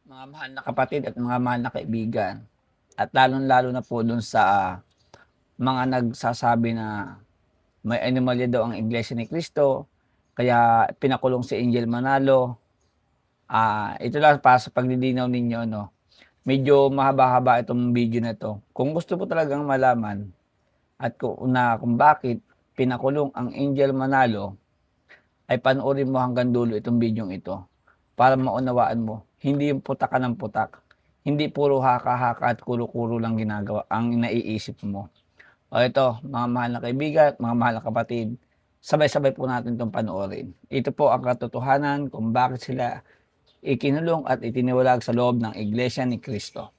Mga mahal na kapatid at mga mahal na kaibigan, at lalong-lalo na po dun sa mga nagsasabi na may anomalya daw ang Iglesia ni Cristo, kaya pinakulong si Angel Manalo. Ito lang para sa paglilinaw ninyo, no? Medyo mahaba-haba itong video na to. Kung gusto po talagang malaman at kung bakit pinakulong ang Angel Manalo, ay panoorin mo hanggang dulo itong video ito para maunawaan mo. Hindi yung putak ka ng putak. Hindi puro haka-haka at kuro-kuro lang ginagawa ang naiisip mo. O ito, mga mahal na kaibigan, mga mahal na kapatid, sabay-sabay po natin itong panoorin. Ito po ang katotohanan kung bakit sila ikinulong at itiniwalag sa loob ng Iglesia ni Cristo.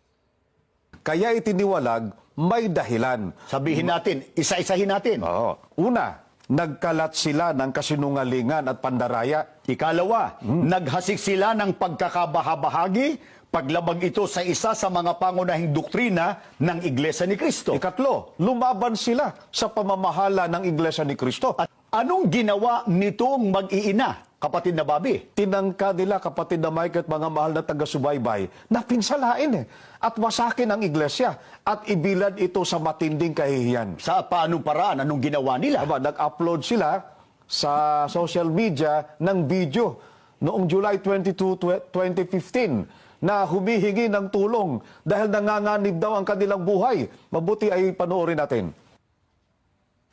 Kaya itiniwalag, may dahilan. Sabihin natin, isa-isahin natin. Oo. Una, nagkalat sila ng kasinungalingan at pandaraya. Ikalawa, naghasik sila ng pagkakabahabahagi, paglabag ito sa isa sa mga pangunahing doktrina ng Iglesia ni Cristo. Ikatlo, lumaban sila sa pamamahala ng Iglesia ni Cristo. At anong ginawa nitong mag-iina, kapatid na Bobby? Tinangka nila, kapatid na Mike at mga mahal na taga-subaybay, na pinsalain at wasakin ang Iglesia at ibilad ito sa matinding kahihiyan. Sa paanong paraan? Anong ginawa nila? Nag-upload sila sa social media ng video noong July 22, 2015 na humihingi ng tulong dahil nanganganib daw ang kanilang buhay. Mabuti ay panoorin natin.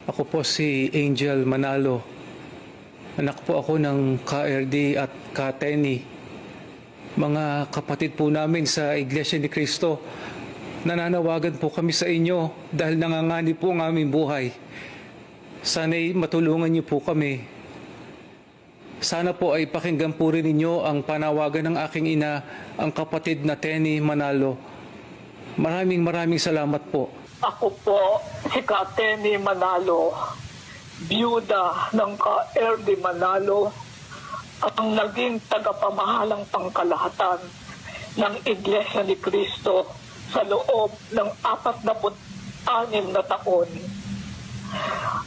Ako po si Angel Manalo. Anak po ako ng KRD at Kateni. Mga kapatid po namin sa Iglesia ni Cristo. Nananawagan po kami sa inyo dahil nanganganib po ang aming buhay. Sana'y matulungan niyo po kami. Sana po ay pakinggan po rin ninyo ang panawagan ng aking ina, ang kapatid na Tenny Manalo. Maraming salamat po. Ako po si Kateni Manalo, biyuda ng ka-Erdi Manalo, ang naging tagapamahalang pangkalahatan ng Iglesia ni Cristo sa loob ng 46 na taon.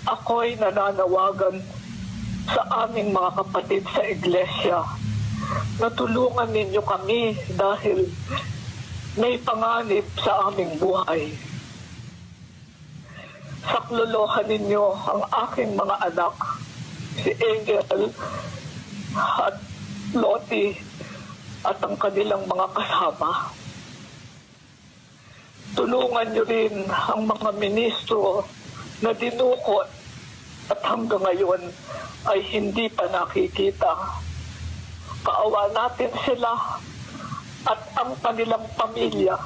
Ako'y nananawagan sa aming mga kapatid sa Iglesia na tulungan ninyo kami dahil may panganib sa aming buhay. Saklolohan ninyo ang aking mga anak, si Angel at Lottie at ang kanilang mga kasama. Tulungan nyo rin ang mga ministro na dinukot at hanggang ngayon ay hindi pa nakikita. Kaawa natin sila at ang kanilang pamilya.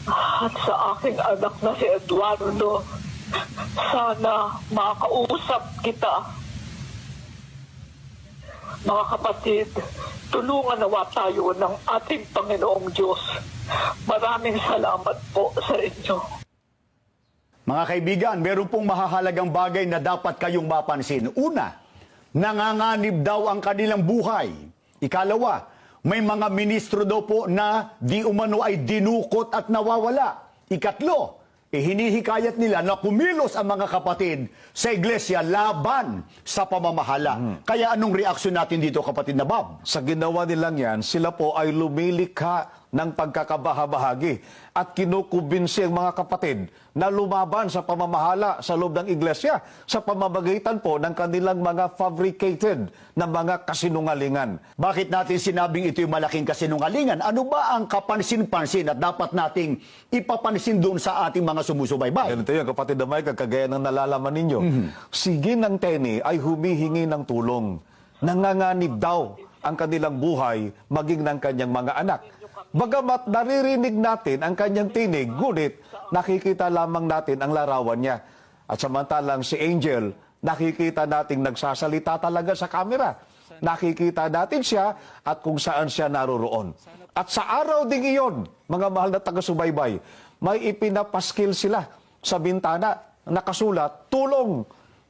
At sa aking anak na si Eduardo, sana makausap kita. Mga kapatid, tulungan nawa tayo ng ating Panginoong Diyos. Maraming salamat po sa inyo. Mga kaibigan, meron pong mahahalagang bagay na dapat kayong mapansin. Una, nanganganib daw ang kanilang buhay. Ikalawa, may mga ministro daw po na di umano ay dinukot at nawawala. Ikatlo, hinihikayat nila na kumilos ang mga kapatid sa iglesia laban sa pamamahala. Kaya anong reaksyon natin dito, kapatid na Bob? Sa ginawa nilang yan, sila po ay lumilikha ng pagkakabahabahagi at kinukubinsi ang mga kapatid na lumaban sa pamamahala sa loob ng iglesia sa pamamagitan po ng kanilang mga fabricated na mga kasinungalingan. Bakit natin sinabing ito yung malaking kasinungalingan? Ano ba ang kapansin-pansin at dapat nating ipapansin doon sa ating mga sumusubaybay? Ganito yan, kapatid na Mike, kagaya ng nalalaman ninyo. Sige ng Tenny ay humihingi ng tulong. Nanganganib daw ang kanilang buhay, maging ng kanyang mga anak. Bagamat naririnig natin ang kanyang tinig, ngunit nakikita lamang natin ang larawan niya. At samantalang si Angel, nakikita nating nagsasalita talaga sa kamera. Nakikita natin siya at kung saan siya naroroon. At sa araw ding iyon, mga mahal na taga-subaybay, may ipinapaskil sila sa bintana, nakasulat, tulong,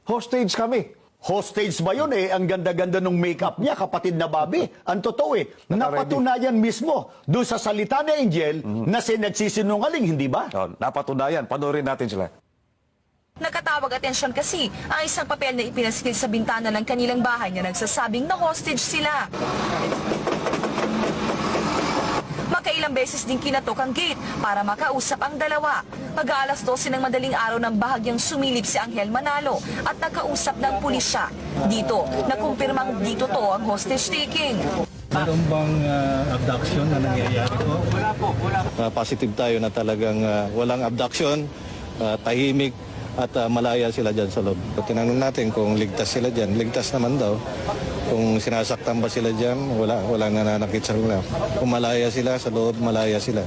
hostage kami. Hostage ba yun Ang ganda-ganda ng makeup niya, kapatid na Bobby. Ang totoo napatunayan mismo doon sa salita ni Angel na nagsisinungaling, hindi ba? Napatunayan, panoorin natin sila. Nakatawag atensyon kasi ang isang papel na ipinaskil sa bintana ng kanilang bahay na nagsasabing na hostage sila. Makailang beses din kinatok ang gate para makausap ang dalawa. Mag-aalas 12 ng madaling araw ng bahagyang sumilip si Angel Manalo at nakausap ng pulisya. Dito, nakumpirmang dito to ang hostage taking. Meron bang abduction na nangyayari po? Positive tayo na talagang walang abduction, tahimik at malaya sila dyan sa loob. Tinanong natin kung ligtas sila dyan. Ligtas naman daw. Kung sinasaktan ba sila dyan, walang nananakit sa kanila. Kung malaya sila sa loob, malaya sila.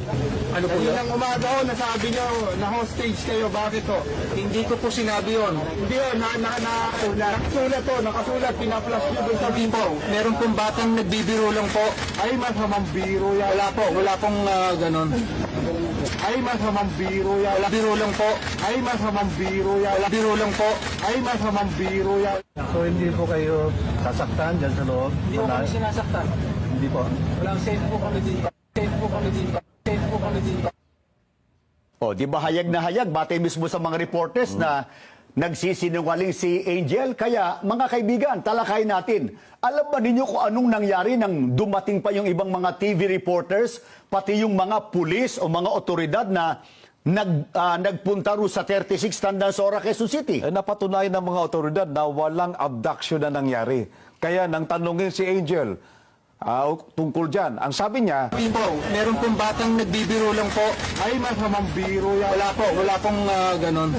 Ano po yun? Nang umaga ho, nasabi nyo na hostage kayo. Bakit ho? Hindi ko po sinabi yun. Hindi yun, nakasulat, pinaplas nyo doon sa bimbong. Meron pong batang nagbibiro lang po. Ay, masamang biro yan. Wala pong ganon. Ay, masamang biro yan. Biro lang po. Ay, masamang biro yan. Biro lang po. Ay, masamang biro yan. So, hindi po kayo sasaktan dyan sa loob? Hindi po kami sinasaktan. Hindi po. Walang safe po kami dito. Safe po kami dito. Safe po kami dito. O, di ba hayag na hayag, batay mismo sa mga reporters na nagsisinungaling si Angel? Kaya, mga kaibigan, talakay natin. Alam ba ninyo kung anong nangyari nang dumating pa yung ibang mga TV reporters, pati yung mga pulis o mga otoridad na nagpunta ro sa 36 Tandansora, Quezon City? Napatunayan ng mga otoridad na walang abduction na nangyari. Kaya nang tanungin si Angel tungkol dyan, ang sabi niya, Meron pong batang nagbibiro lang po. Ay, masamang biro yan. Wala pong ganon.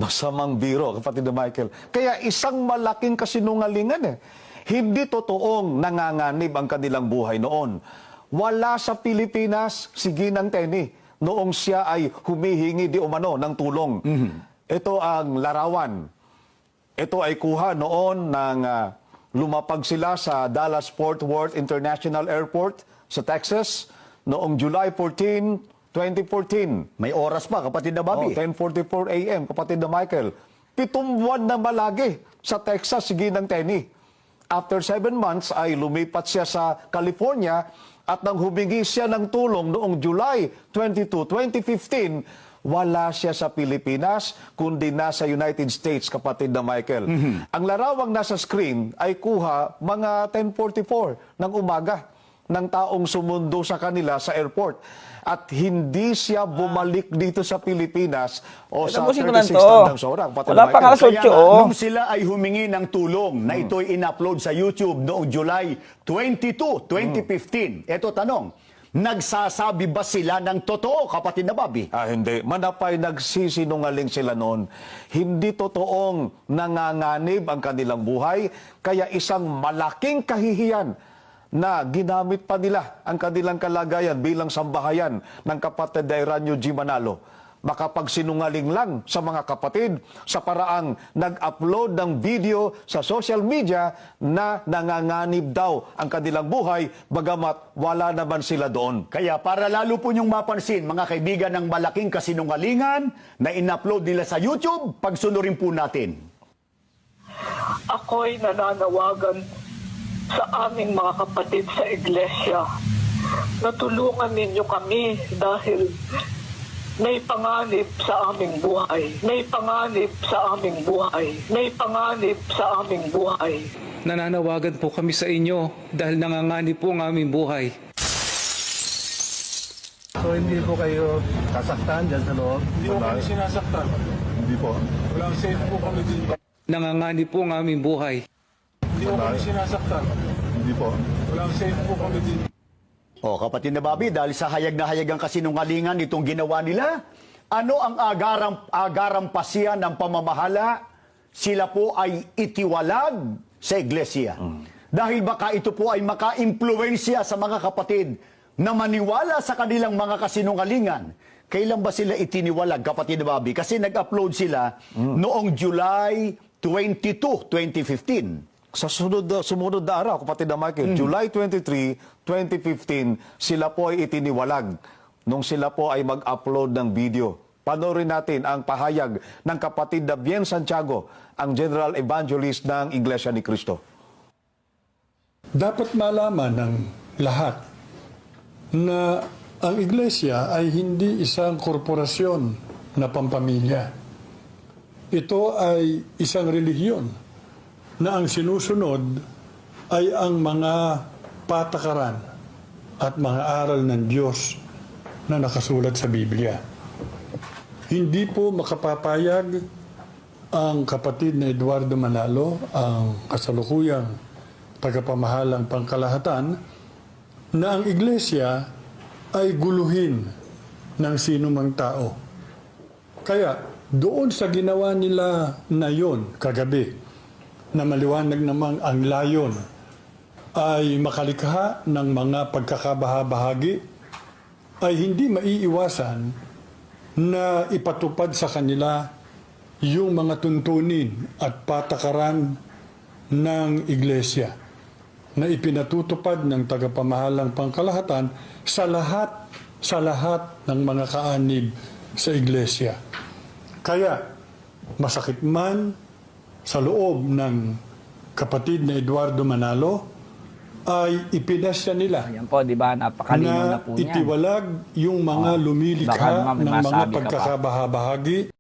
masamang biro, kapatid na Michael. Kaya isang malaking kasinungalingan Hindi totoong nanganganib ang kanilang buhay noon. Wala sa Pilipinas si Ginang Tenny noong siya ay humihingi di umano ng tulong. Ito ang larawan. Ito ay kuha noon ng lumapag sila sa Dallas-Fort Worth International Airport sa Texas noong July 14, 2014. May oras pa, kapatid na Bobby. 10:44 a.m., kapatid na Michael. 7 buwan na malagi sa Texas si Ginang Tenny. After 7 months ay lumipat siya sa California at nang humingi siya ng tulong noong July 22, 2015, wala siya sa Pilipinas, kundi nasa United States, kapatid na Michael. Ang larawang nasa screen ay kuha mga 10:44 ng umaga ng taong sumundo sa kanila sa airport. At hindi siya bumalik dito sa Pilipinas o sa Tapusin ko lang 36 to. Tandansora. Wala pang alas 8, Kaya nga, oh. nung sila ay humingi ng tulong na ito'y in-upload sa YouTube noong July 22, 2015. Ito tanong, nagsasabi ba sila ng totoo, kapatid na Bobby? Hindi. Manapay nagsisinungaling sila noon. Hindi totoong nanganganib ang kanilang buhay, kaya isang malaking kahihiyan na ginamit pa nila ang kanilang kalagayan bilang sambahayan ng kapatid na Eranio G. Manalo. Makapagsinungaling lang sa mga kapatid sa paraang nag-upload ng video sa social media na nanganganib daw ang kanilang buhay, bagamat wala naman sila doon. Kaya para lalo po niyong mapansin, mga kaibigan, ng malaking kasinungalingan na in-upload nila sa YouTube, pagsunurin po natin. Ako'y nananawagan sa aming mga kapatid sa iglesia na tulungan ninyo kami dahil may panganib sa aming buhay. May panganib sa aming buhay. May panganib sa aming buhay. Nananawagan po kami sa inyo dahil nanganganib po ang aming buhay. So, hindi po kayo sasaktan dyan sa loob? Hindi po kami sinasaktan. Hindi po. Walang safe po kami dito. Nanganganib po ang aming buhay. Hindi po kami sinasaktan. Hindi po. Walang safe po kami dito. O, kapatid na Bobby, dahil sa hayag na hayag ang kasinungalingan itong ginawa nila, ano ang agarampasya ng pamamahala? Sila po ay itiwalag sa iglesia. Dahil baka ito po ay maka-impluensya sa mga kapatid na maniwala sa kanilang mga kasinungalingan. Kailan ba sila itiniwalag, kapatid na Bobby? Kasi nag-upload sila noong July 22, 2015. Sa sumunod na araw, kapatid na Michael, July 23, 2015, sila po ay itiniwalag nung sila po ay mag-upload ng video. Panoorin natin ang pahayag ng kapatid na Bien Santiago, ang General Evangelist ng Iglesia ni Cristo. Dapat malaman ng lahat na ang iglesia ay hindi isang korporasyon na pampamilya. ito ay isang relihiyon na ang sinusunod ay ang mga patakaran at mga aral ng Diyos na nakasulat sa Biblia. Hindi po makapapayag ang kapatid na Eduardo Manalo, ang kasalukuyang tagapamahalang pangkalahatan, na ang iglesia ay guluhin ng sinumang tao. Kaya doon sa ginawa nila na yon kagabi, na maliwanag namang ang layon ay makalikha ng mga pagkakabahabahagi, ay hindi maiiwasan na ipatupad sa kanila yung mga tuntunin at patakaran ng iglesia na ipinatutupad ng tagapamahalang pangkalahatan sa lahat ng mga kaanib sa iglesia. Kaya masakit man sa loob ng kapatid na Eduardo Manalo, ay ipinasya nila Ayan po, di ba? Napakalinaw na na po niyan. itiwalag yung mga Baka lumilikha naman may ng mga masabi ka pa. pagkakabahabahagi